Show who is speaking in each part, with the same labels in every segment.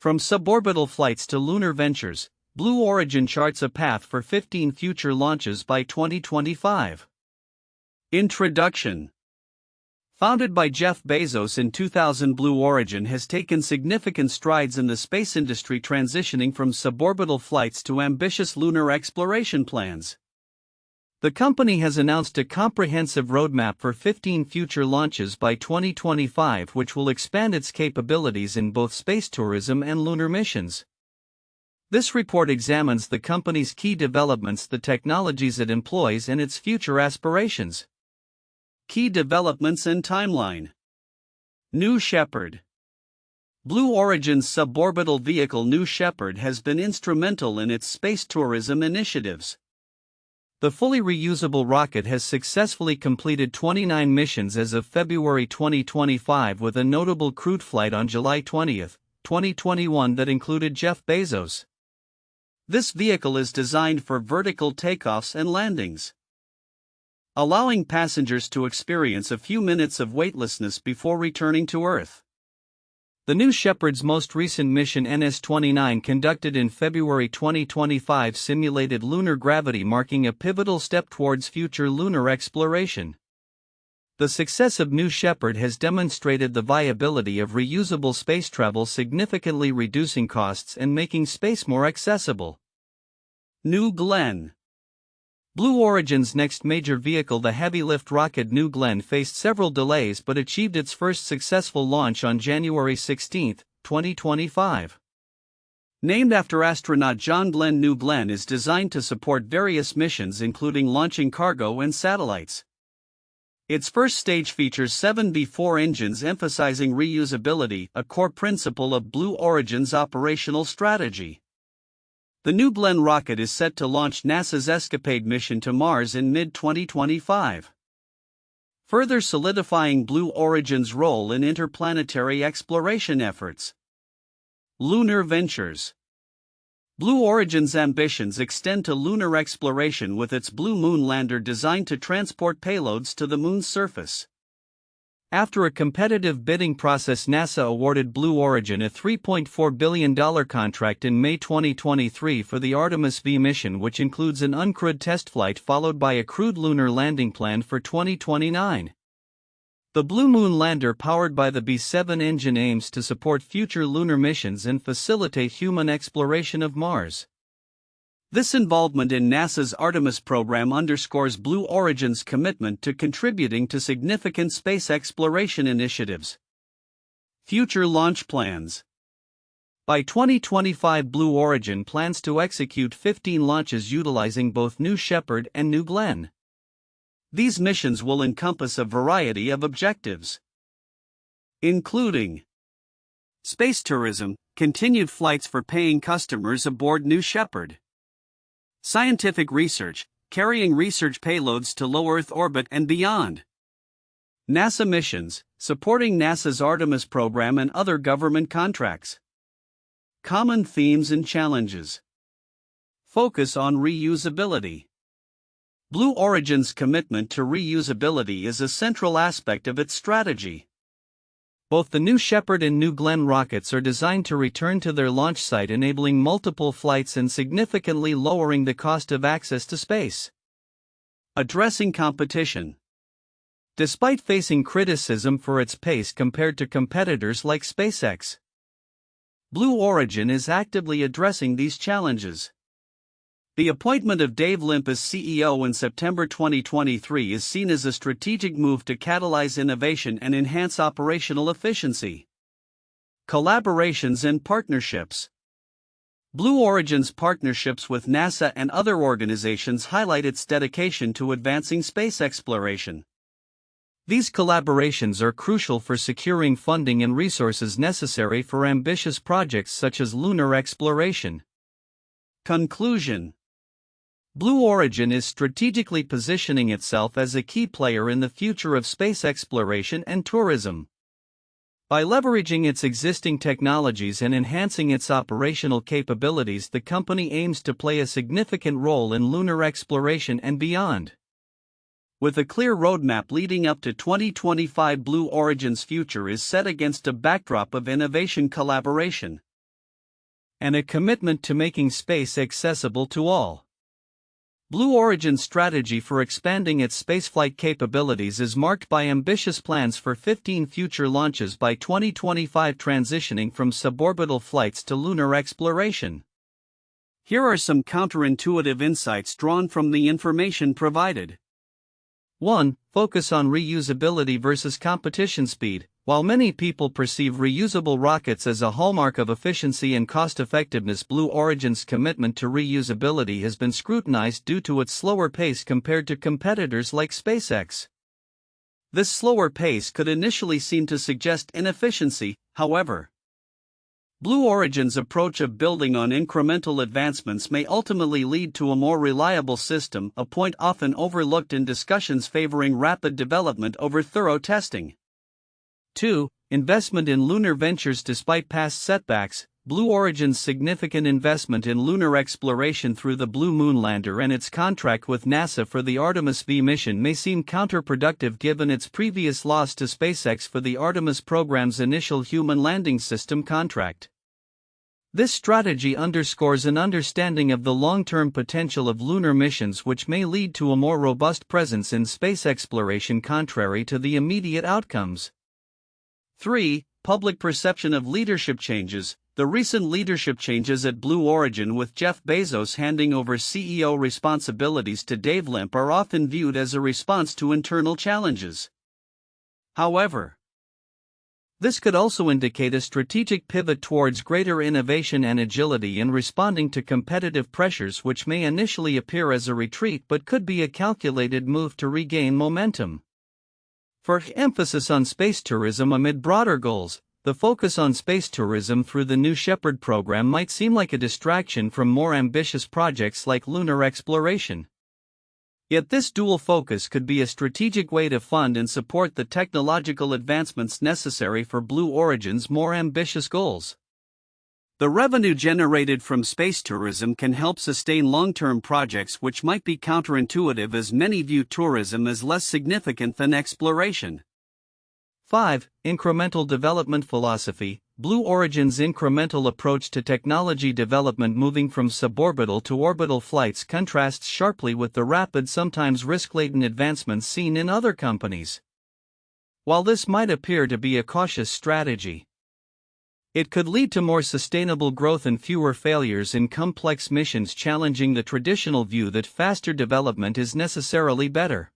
Speaker 1: From suborbital flights to lunar ventures, Blue Origin charts a path for 15 future launches by 2025. Introduction. Founded by Jeff Bezos in 2000, Blue Origin has taken significant strides in the space industry, transitioning from suborbital flights to ambitious lunar exploration plans. The company has announced a comprehensive roadmap for 15 future launches by 2025, which will expand its capabilities in both space tourism and lunar missions. This report examines the company's key developments, the technologies it employs, and its future aspirations. Key developments and timeline. New Shepard. Blue Origin's suborbital vehicle New Shepard has been instrumental in its space tourism initiatives. The fully reusable rocket has successfully completed 29 missions as of February 2025, with a notable crewed flight on July 20, 2021 that included Jeff Bezos. This vehicle is designed for vertical takeoffs and landings, allowing passengers to experience a few minutes of weightlessness before returning to Earth. The New Shepard's most recent mission, NS-29, conducted in February 2025, simulated lunar gravity, marking a pivotal step towards future lunar exploration. The success of New Shepard has demonstrated the viability of reusable space travel, significantly reducing costs and making space more accessible. New Glenn. Blue Origin's next major vehicle, the heavy-lift rocket New Glenn, faced several delays but achieved its first successful launch on January 16, 2025. Named after astronaut John Glenn, New Glenn is designed to support various missions, including launching cargo and satellites. Its first stage features 7 V4 engines, emphasizing reusability, a core principle of Blue Origin's operational strategy. The New Glenn rocket is set to launch NASA's ESCAPADE mission to Mars in mid-2025, further solidifying Blue Origin's role in interplanetary exploration efforts. Lunar ventures. Blue Origin's ambitions extend to lunar exploration, with its Blue Moon lander designed to transport payloads to the Moon's surface. After a competitive bidding process, NASA awarded Blue Origin a $3.4 billion contract in May 2023 for the Artemis V mission, which includes an uncrewed test flight followed by a crewed lunar landing planned for 2029. The Blue Moon lander, powered by the B-7 engine, aims to support future lunar missions and facilitate human exploration of Mars. This involvement in NASA's Artemis program underscores Blue Origin's commitment to contributing to significant space exploration initiatives. Future launch plans. By 2025, Blue Origin plans to execute 15 launches utilizing both New Shepard and New Glenn. These missions will encompass a variety of objectives, including space tourism, continued flights for paying customers aboard New Shepard; scientific research, carrying research payloads to low Earth orbit and beyond; NASA missions, supporting NASA's Artemis program and other government contracts. Common themes and challenges. Focus on reusability. Blue Origin's commitment to reusability is a central aspect of its strategy. Both the New Shepard and New Glenn rockets are designed to return to their launch site, enabling multiple flights and significantly lowering the cost of access to space. Addressing competition. Despite facing criticism for its pace compared to competitors like SpaceX, Blue Origin is actively addressing these challenges. The appointment of Dave Limp as CEO in September 2023 is seen as a strategic move to catalyze innovation and enhance operational efficiency. Collaborations and partnerships. Blue Origin's partnerships with NASA and other organizations highlight its dedication to advancing space exploration. These collaborations are crucial for securing funding and resources necessary for ambitious projects such as lunar exploration. Conclusion. Blue Origin is strategically positioning itself as a key player in the future of space exploration and tourism. By leveraging its existing technologies and enhancing its operational capabilities, the company aims to play a significant role in lunar exploration and beyond. With a clear roadmap leading up to 2025, Blue Origin's future is set against a backdrop of innovation, collaboration, and a commitment to making space accessible to all. Blue Origin's strategy for expanding its spaceflight capabilities is marked by ambitious plans for 15 future launches by 2025, transitioning from suborbital flights to lunar exploration. Here are some counterintuitive insights drawn from the information provided. 1. Focus on reusability versus competition speed. While many people perceive reusable rockets as a hallmark of efficiency and cost-effectiveness, Blue Origin's commitment to reusability has been scrutinized due to its slower pace compared to competitors like SpaceX. This slower pace could initially seem to suggest inefficiency, however. Blue Origin's approach of building on incremental advancements may ultimately lead to a more reliable system, a point often overlooked in discussions favoring rapid development over thorough testing. 2. Investment in lunar ventures. Despite past setbacks, Blue Origin's significant investment in lunar exploration through the Blue Moon lander and its contract with NASA for the Artemis V mission may seem counterproductive given its previous loss to SpaceX for the Artemis program's initial human landing system contract. This strategy underscores an understanding of the long-term potential of lunar missions, which may lead to a more robust presence in space exploration contrary to the immediate outcomes. 3. Public perception of leadership changes. The recent leadership changes at Blue Origin, with Jeff Bezos handing over CEO responsibilities to Dave Limp, are often viewed as a response to internal challenges. However, this could also indicate a strategic pivot towards greater innovation and agility in responding to competitive pressures, which may initially appear as a retreat but could be a calculated move to regain momentum. For emphasis on space tourism amid broader goals, the focus on space tourism through the new Shepard program might seem like a distraction from more ambitious projects like lunar exploration. Yet this dual focus could be a strategic way to fund and support the technological advancements necessary for Blue Origin's more ambitious goals. The revenue generated from space tourism can help sustain long-term projects, which might be counterintuitive as many view tourism as less significant than exploration. 5. Incremental development philosophy. Blue Origin's incremental approach to technology development, moving from suborbital to orbital flights, contrasts sharply with the rapid, sometimes risk-laden advancements seen in other companies. While this might appear to be a cautious strategy, it could lead to more sustainable growth and fewer failures in complex missions, challenging the traditional view that faster development is necessarily better.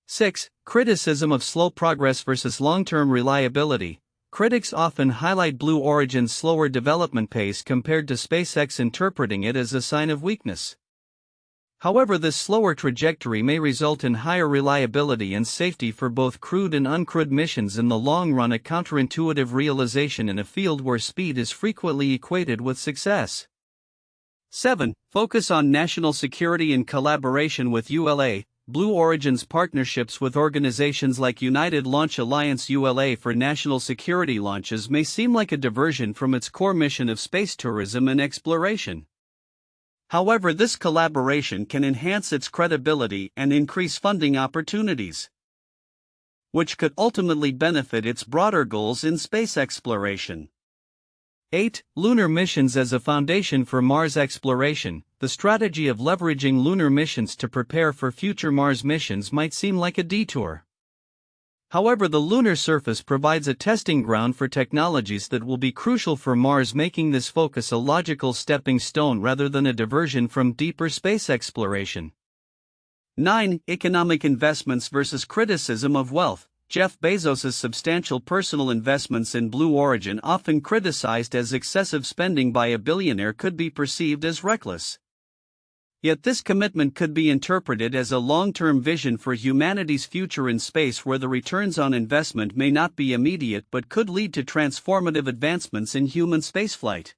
Speaker 1: 6. Criticism of slow progress versus long-term reliability. Critics often highlight Blue Origin's slower development pace compared to SpaceX, interpreting it as a sign of weakness. However, this slower trajectory may result in higher reliability and safety for both crewed and uncrewed missions in the long run, a counterintuitive realization in a field where speed is frequently equated with success. 7. Focus on national security and collaboration with ULA. Blue Origin's partnerships with organizations like United Launch Alliance ULA for national security launches may seem like a diversion from its core mission of space tourism and exploration. However, this collaboration can enhance its credibility and increase funding opportunities, which could ultimately benefit its broader goals in space exploration. 8. Lunar missions as a foundation for Mars exploration. The strategy of leveraging lunar missions to prepare for future Mars missions might seem like a detour. However, the lunar surface provides a testing ground for technologies that will be crucial for Mars, making this focus a logical stepping stone rather than a diversion from deeper space exploration. 9. Economic investments versus criticism of wealth. Jeff Bezos' substantial personal investments in Blue Origin, often criticized as excessive spending by a billionaire, could be perceived as reckless. Yet this commitment could be interpreted as a long-term vision for humanity's future in space, where the returns on investment may not be immediate but could lead to transformative advancements in human spaceflight.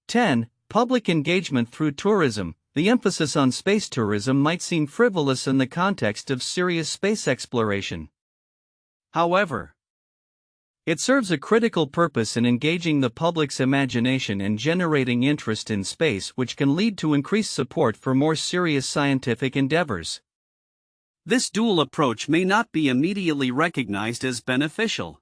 Speaker 1: 10. Public engagement through tourism. The emphasis on space tourism might seem frivolous in the context of serious space exploration. However, it serves a critical purpose in engaging the public's imagination and generating interest in space, which can lead to increased support for more serious scientific endeavors. This dual approach may not be immediately recognized as beneficial,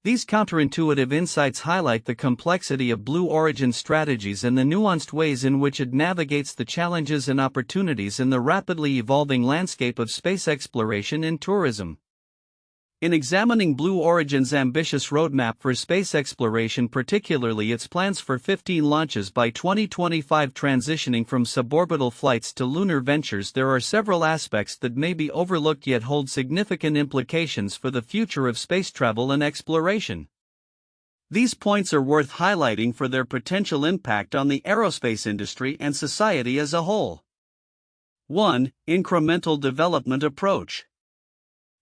Speaker 1: These counterintuitive insights highlight the complexity of Blue Origin's strategies and the nuanced ways in which it navigates the challenges and opportunities in the rapidly evolving landscape of space exploration and tourism. In examining Blue Origin's ambitious roadmap for space exploration, particularly its plans for 15 launches by 2025 transitioning from suborbital flights to lunar ventures, there are several aspects that may be overlooked yet hold significant implications for the future of space travel and exploration. These points are worth highlighting for their potential impact on the aerospace industry and society as a whole. 1. Incremental development approach.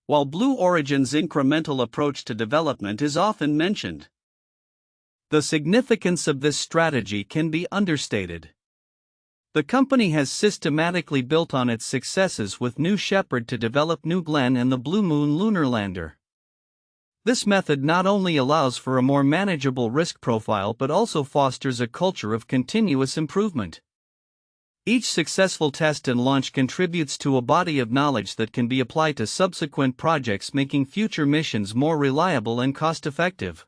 Speaker 1: While Blue Origin's incremental approach to development is often mentioned, the significance of this strategy can be understated. The company has systematically built on its successes with New Shepard to develop New Glenn and the Blue Moon lunar lander. This method not only allows for a more manageable risk profile but also fosters a culture of continuous improvement. Each successful test and launch contributes to a body of knowledge that can be applied to subsequent projects, making future missions more reliable and cost-effective.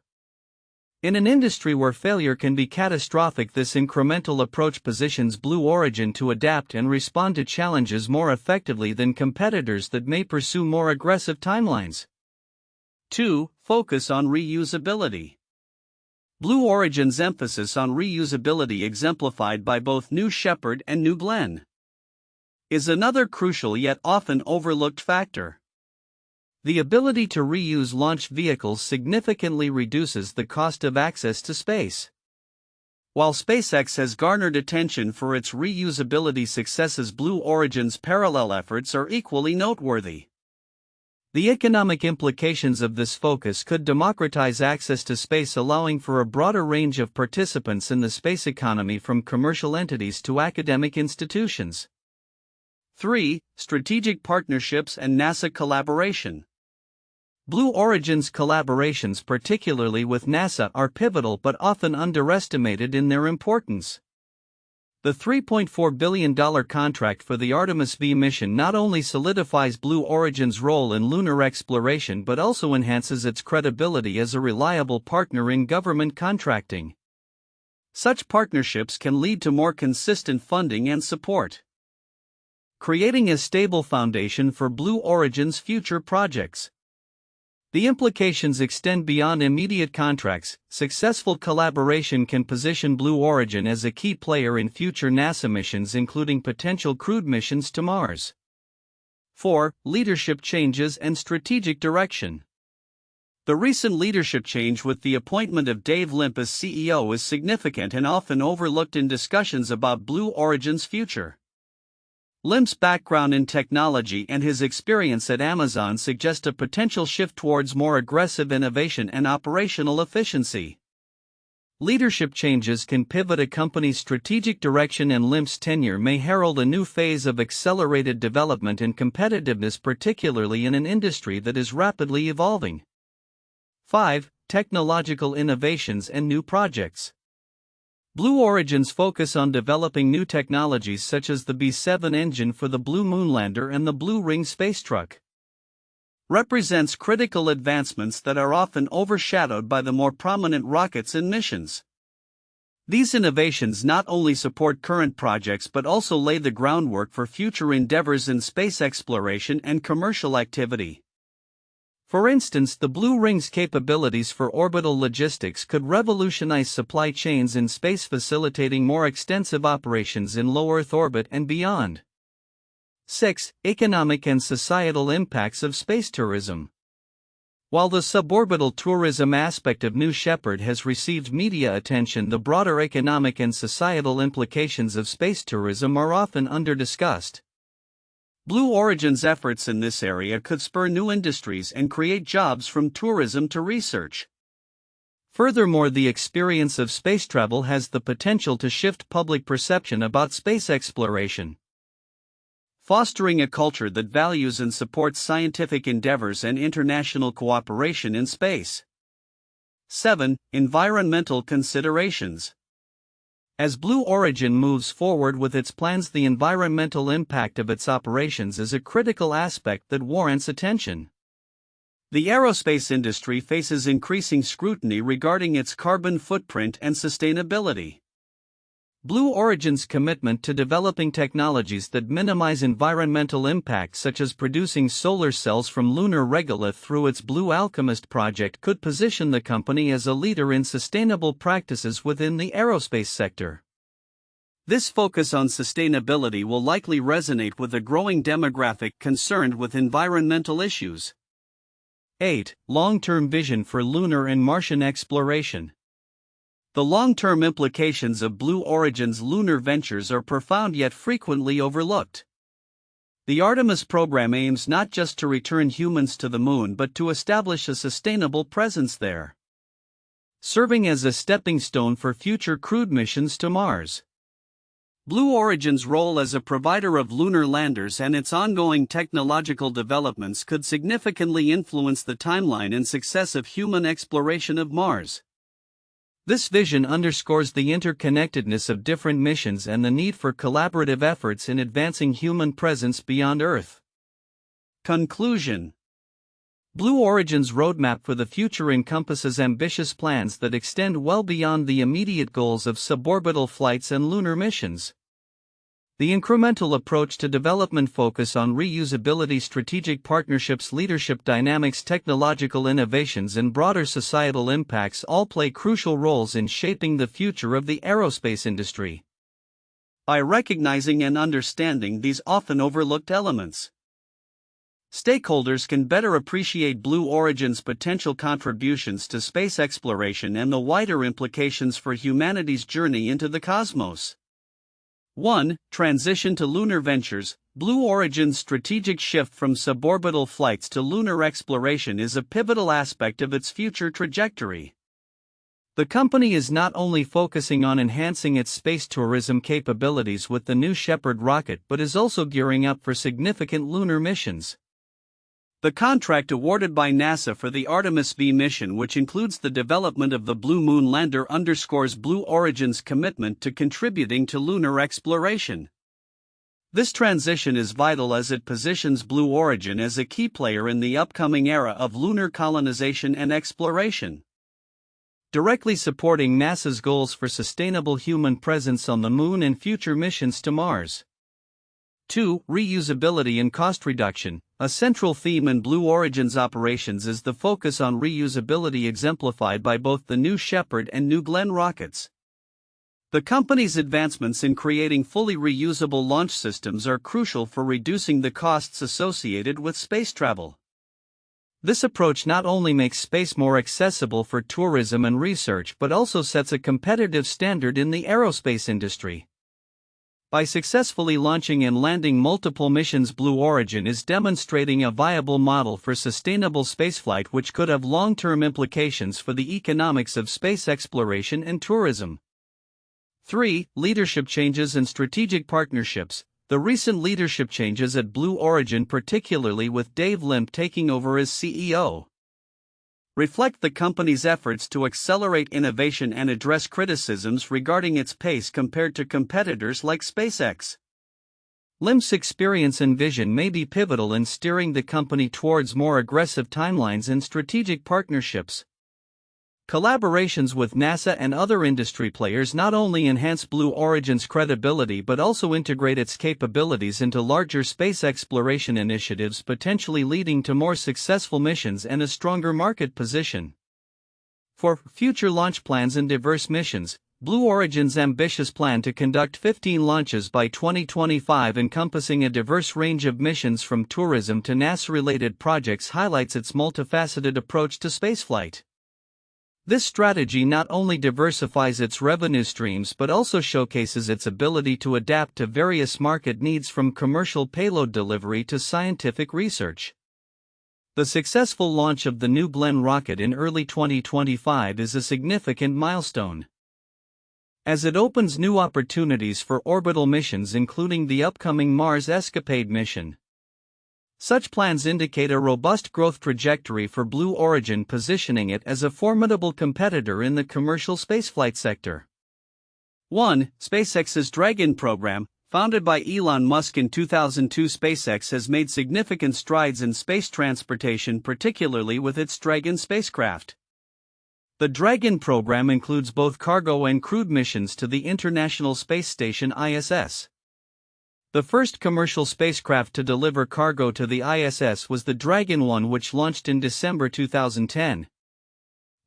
Speaker 1: In an industry where failure can be catastrophic, this incremental approach positions Blue Origin to adapt and respond to challenges more effectively than competitors that may pursue more aggressive timelines. 2. Focus on reusability. Blue Origin's emphasis on reusability, exemplified by both New Shepard and New Glenn, is another crucial yet often overlooked factor. The ability to reuse launch vehicles significantly reduces the cost of access to space. While SpaceX has garnered attention for its reusability successes, Blue Origin's parallel efforts are equally noteworthy. The economic implications of this focus could democratize access to space, allowing for a broader range of participants in the space economy, from commercial entities to academic institutions. 3. Strategic partnerships and NASA collaboration. Blue Origin's collaborations, particularly with NASA, are pivotal but often underestimated in their importance. The $3.4 billion contract for the Artemis V mission not only solidifies Blue Origin's role in lunar exploration but also enhances its credibility as a reliable partner in government contracting. Such partnerships can lead to more consistent funding and support, creating a stable foundation for Blue Origin's future projects. The implications extend beyond immediate contracts. Successful collaboration can position Blue Origin as a key player in future NASA missions, including potential crewed missions to Mars. 4. Leadership changes and strategic direction. The recent leadership change with the appointment of Dave Limp as CEO is significant and often overlooked in discussions about Blue Origin's future. Limp's background in technology and his experience at Amazon suggest a potential shift towards more aggressive innovation and operational efficiency. Leadership changes can pivot a company's strategic direction, and Limp's tenure may herald a new phase of accelerated development and competitiveness, particularly in an industry that is rapidly evolving. 5. Technological innovations and new projects. Blue Origin's focus on developing new technologies such as the B-7 engine for the Blue Moon lander and the Blue Ring space truck represents critical advancements that are often overshadowed by the more prominent rockets and missions. These innovations not only support current projects but also lay the groundwork for future endeavors in space exploration and commercial activity. For instance, the Blue Ring's capabilities for orbital logistics could revolutionize supply chains in space, facilitating more extensive operations in low Earth orbit and beyond. 6. Economic and societal impacts of space tourism. While the suborbital tourism aspect of New Shepard has received media attention, the broader economic and societal implications of space tourism are often under-discussed. Blue Origin's efforts in this area could spur new industries and create jobs, from tourism to research. Furthermore, the experience of space travel has the potential to shift public perception about space exploration, fostering a culture that values and supports scientific endeavors and international cooperation in space. 7. Environmental considerations. As Blue Origin moves forward with its plans, the environmental impact of its operations is a critical aspect that warrants attention. The aerospace industry faces increasing scrutiny regarding its carbon footprint and sustainability. Blue Origin's commitment to developing technologies that minimize environmental impact, such as producing solar cells from lunar regolith through its Blue Alchemist project, could position the company as a leader in sustainable practices within the aerospace sector. This focus on sustainability will likely resonate with a growing demographic concerned with environmental issues. 8. Long-term vision for lunar and Martian exploration. The long-term implications of Blue Origin's lunar ventures are profound yet frequently overlooked. The Artemis program aims not just to return humans to the moon but to establish a sustainable presence there, serving as a stepping stone for future crewed missions to Mars. Blue Origin's role as a provider of lunar landers and its ongoing technological developments could significantly influence the timeline and success of human exploration of Mars. This vision underscores the interconnectedness of different missions and the need for collaborative efforts in advancing human presence beyond Earth. Conclusion. Blue Origin's roadmap for the future encompasses ambitious plans that extend well beyond the immediate goals of suborbital flights and lunar missions. The incremental approach to development focus on reusability, strategic partnerships, leadership dynamics, technological innovations, and broader societal impacts all play crucial roles in shaping the future of the aerospace industry. By recognizing and understanding these often overlooked elements, stakeholders can better appreciate Blue Origin's potential contributions to space exploration and the wider implications for humanity's journey into the cosmos. 1. Transition to lunar ventures. Blue Origin's strategic shift from suborbital flights to lunar exploration is a pivotal aspect of its future trajectory. The company is not only focusing on enhancing its space tourism capabilities with the new Shepard rocket but is also gearing up for significant lunar missions. The contract awarded by NASA for the Artemis V mission, which includes the development of the Blue Moon lander, underscores Blue Origin's commitment to contributing to lunar exploration. This transition is vital as it positions Blue Origin as a key player in the upcoming era of lunar colonization and exploration, directly supporting NASA's goals for sustainable human presence on the Moon and future missions to Mars. 2. Reusability and cost reduction. A central theme in Blue Origin's operations is the focus on reusability, exemplified by both the new Shepard and New Glenn rockets. The company's advancements in creating fully reusable launch systems are crucial for reducing the costs associated with space travel. This approach not only makes space more accessible for tourism and research but also sets a competitive standard in the aerospace industry. By successfully launching and landing multiple missions, Blue Origin is demonstrating a viable model for sustainable spaceflight which could have long-term implications for the economics of space exploration and tourism. 3. Leadership changes and strategic partnerships. The recent leadership changes at Blue Origin, particularly with Dave Limp taking over as CEO, reflect the company's efforts to accelerate innovation and address criticisms regarding its pace compared to competitors like SpaceX. Limp's experience and vision may be pivotal in steering the company towards more aggressive timelines and strategic partnerships. Collaborations with NASA and other industry players not only enhance Blue Origin's credibility but also integrate its capabilities into larger space exploration initiatives, potentially leading to more successful missions and a stronger market position. For future launch plans and diverse missions, Blue Origin's ambitious plan to conduct 15 launches by 2025, encompassing a diverse range of missions from tourism to NASA-related projects, highlights its multifaceted approach to spaceflight. This strategy not only diversifies its revenue streams but also showcases its ability to adapt to various market needs, from commercial payload delivery to scientific research. The successful launch of the New Glenn rocket in early 2025 is a significant milestone, as it opens new opportunities for orbital missions, including the upcoming Mars ESCAPADE mission. Such plans indicate a robust growth trajectory for Blue Origin, positioning it as a formidable competitor in the commercial spaceflight sector. 1. SpaceX's Dragon program. Founded by Elon Musk in 2002, SpaceX has made significant strides in space transportation, particularly with its Dragon spacecraft. The Dragon program includes both cargo and crewed missions to the International Space Station (ISS). The first commercial spacecraft to deliver cargo to the ISS was the Dragon 1, which launched in December 2010.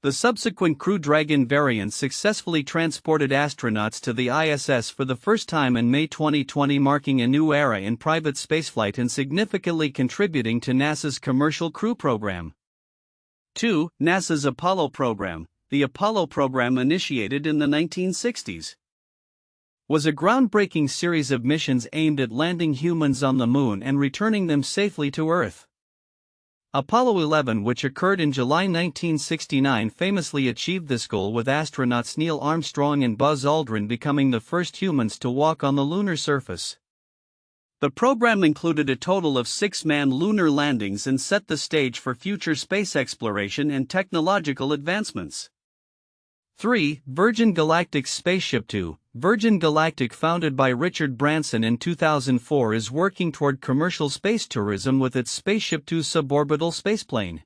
Speaker 1: The subsequent Crew Dragon variant successfully transported astronauts to the ISS for the first time in May 2020, marking a new era in private spaceflight and significantly contributing to NASA's Commercial Crew Program. 2. NASA's Apollo program. The Apollo program, initiated in the 1960s, was a groundbreaking series of missions aimed at landing humans on the Moon and returning them safely to Earth. Apollo 11, which occurred in July 1969, famously achieved this goal, with astronauts Neil Armstrong and Buzz Aldrin becoming the first humans to walk on the lunar surface. The program included a total of 6 manned lunar landings and set the stage for future space exploration and technological advancements. 3. Virgin Galactic's Spaceship Two. Virgin Galactic, founded by Richard Branson in 2004, is working toward commercial space tourism with its Spaceship Two suborbital spaceplane.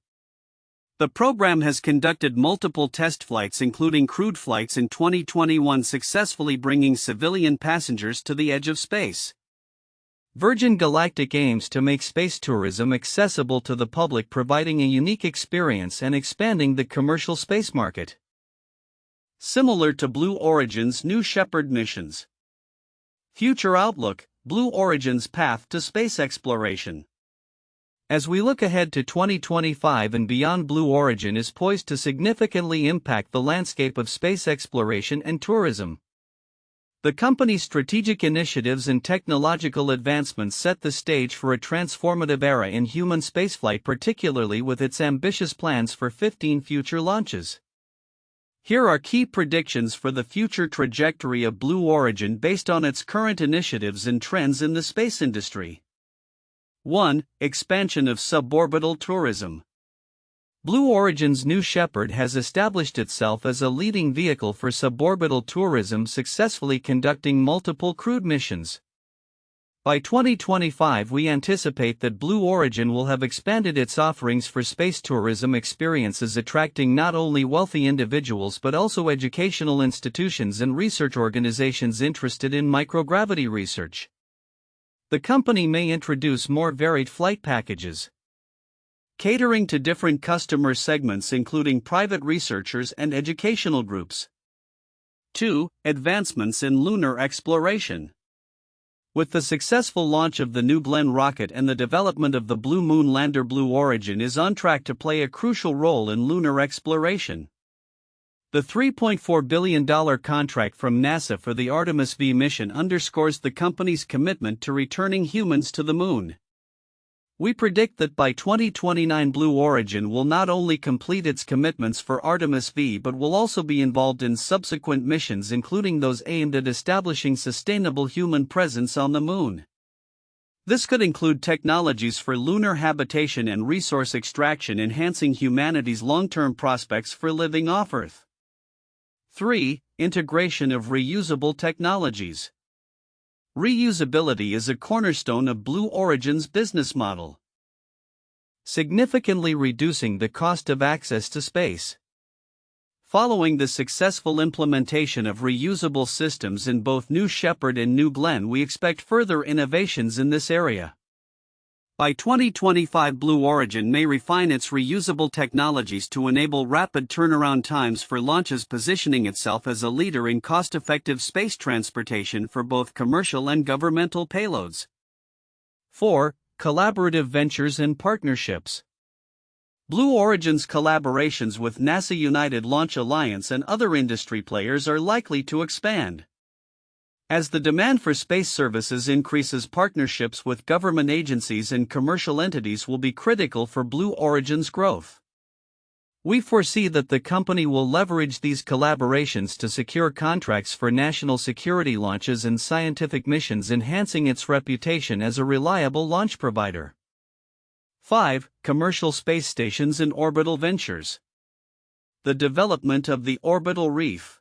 Speaker 1: The program has conducted multiple test flights, including crewed flights in 2021, successfully bringing civilian passengers to the edge of space. Virgin Galactic aims to make space tourism accessible to the public, providing a unique experience and expanding the commercial space market. Similar to Blue Origin's New Shepard missions. Future outlook: Blue Origin's path to space exploration. As we look ahead to 2025 and beyond, Blue Origin is poised to significantly impact the landscape of space exploration and tourism. The company's strategic initiatives and technological advancements set the stage for a transformative era in human spaceflight, particularly with its ambitious plans for 15 future launches. Here are key predictions for the future trajectory of Blue Origin based on its current initiatives and trends in the space industry. 1. Expansion of suborbital tourism. Blue Origin's New Shepard has established itself as a leading vehicle for suborbital tourism, successfully conducting multiple crewed missions. By 2025, we anticipate that Blue Origin will have expanded its offerings for space tourism experiences, attracting not only wealthy individuals but also educational institutions and research organizations interested in microgravity research. The company may introduce more varied flight packages, catering to different customer segments, including private researchers and educational groups. 2. Advancements in lunar exploration. With the successful launch of the New Glenn rocket and the development of the Blue Moon lander, Blue Origin is on track to play a crucial role in lunar exploration. The $3.4 billion contract from NASA for the Artemis V mission underscores the company's commitment to returning humans to the Moon. We predict that by 2029, Blue Origin will not only complete its commitments for Artemis V but will also be involved in subsequent missions, including those aimed at establishing sustainable human presence on the Moon. This could include technologies for lunar habitation and resource extraction, enhancing humanity's long-term prospects for living off Earth. 3. Integration of reusable technologies. Reusability is a cornerstone of Blue Origin's business model, significantly reducing the cost of access to space. Following the successful implementation of reusable systems in both New Shepard and New Glenn, we expect further innovations in this area. By 2025, Blue Origin may refine its reusable technologies to enable rapid turnaround times for launches, positioning itself as a leader in cost-effective space transportation for both commercial and governmental payloads. 4. Collaborative ventures and partnerships. Blue Origin's collaborations with NASA, United Launch Alliance, and other industry players are likely to expand. As the demand for space services increases, partnerships with government agencies and commercial entities will be critical for Blue Origin's growth. We foresee that the company will leverage these collaborations to secure contracts for national security launches and scientific missions, enhancing its reputation as a reliable launch provider. 5. Commercial space stations and orbital ventures. The development of the orbital reef.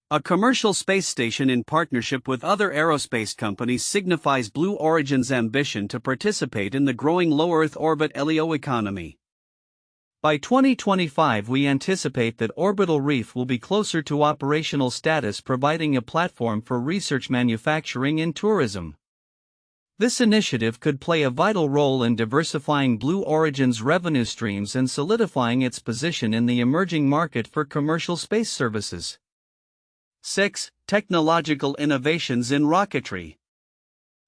Speaker 1: A commercial space station in partnership with other aerospace companies signifies Blue Origin's ambition to participate in the growing low Earth orbit LEO economy. By 2025, we anticipate that orbital reef will be closer to operational status, providing a platform for research, manufacturing, and tourism. This initiative could play a vital role in diversifying Blue Origin's revenue streams and solidifying its position in the emerging market for commercial space services. 6. Technological innovations in rocketry.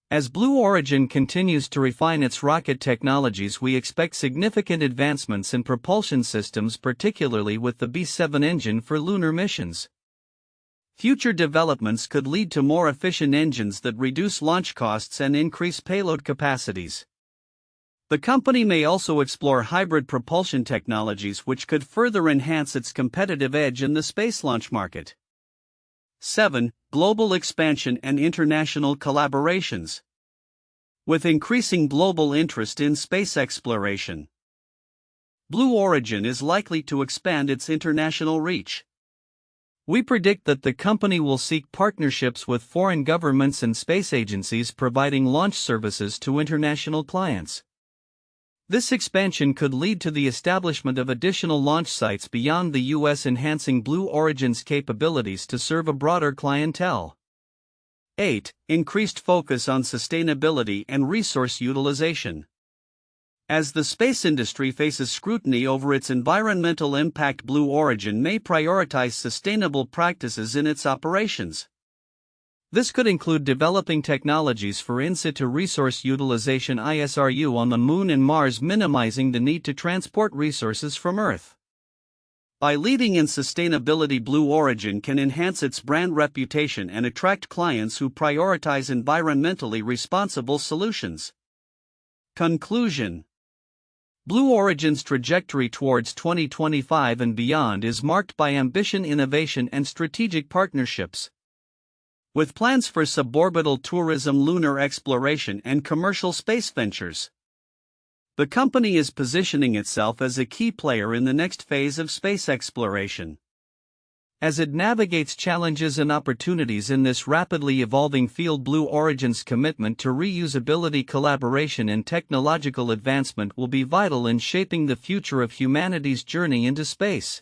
Speaker 1: As Blue Origin continues to refine its rocket technologies, we expect significant advancements in propulsion systems, particularly with the B-7 engine for lunar missions. Future developments could lead to more efficient engines that reduce launch costs and increase payload capacities. The company may also explore hybrid propulsion technologies, which could further enhance its competitive edge in the space launch market. 7. Global expansion and international collaborations. With increasing global interest in space exploration, Blue Origin is likely to expand its international reach. We predict that the company will seek partnerships with foreign governments and space agencies, providing launch services to international clients. This expansion could lead to the establishment of additional launch sites beyond the U.S., enhancing Blue Origin's capabilities to serve a broader clientele. 8. Increased focus on sustainability and resource utilization. As the space industry faces scrutiny over its environmental impact, Blue Origin may prioritize sustainable practices in its operations. This could include developing technologies for in-situ resource utilization (ISRU) on the Moon and Mars, minimizing the need to transport resources from Earth. By leading in sustainability, Blue Origin can enhance its brand reputation and attract clients who prioritize environmentally responsible solutions. Conclusion: Blue Origin's trajectory towards 2025 and beyond is marked by ambition, innovation, and strategic partnerships. With plans for suborbital tourism, lunar exploration, and commercial space ventures, the company is positioning itself as a key player in the next phase of space exploration. As it navigates challenges and opportunities in this rapidly evolving field, Blue Origin's commitment to reusability, collaboration, and technological advancement will be vital in shaping the future of humanity's journey into space.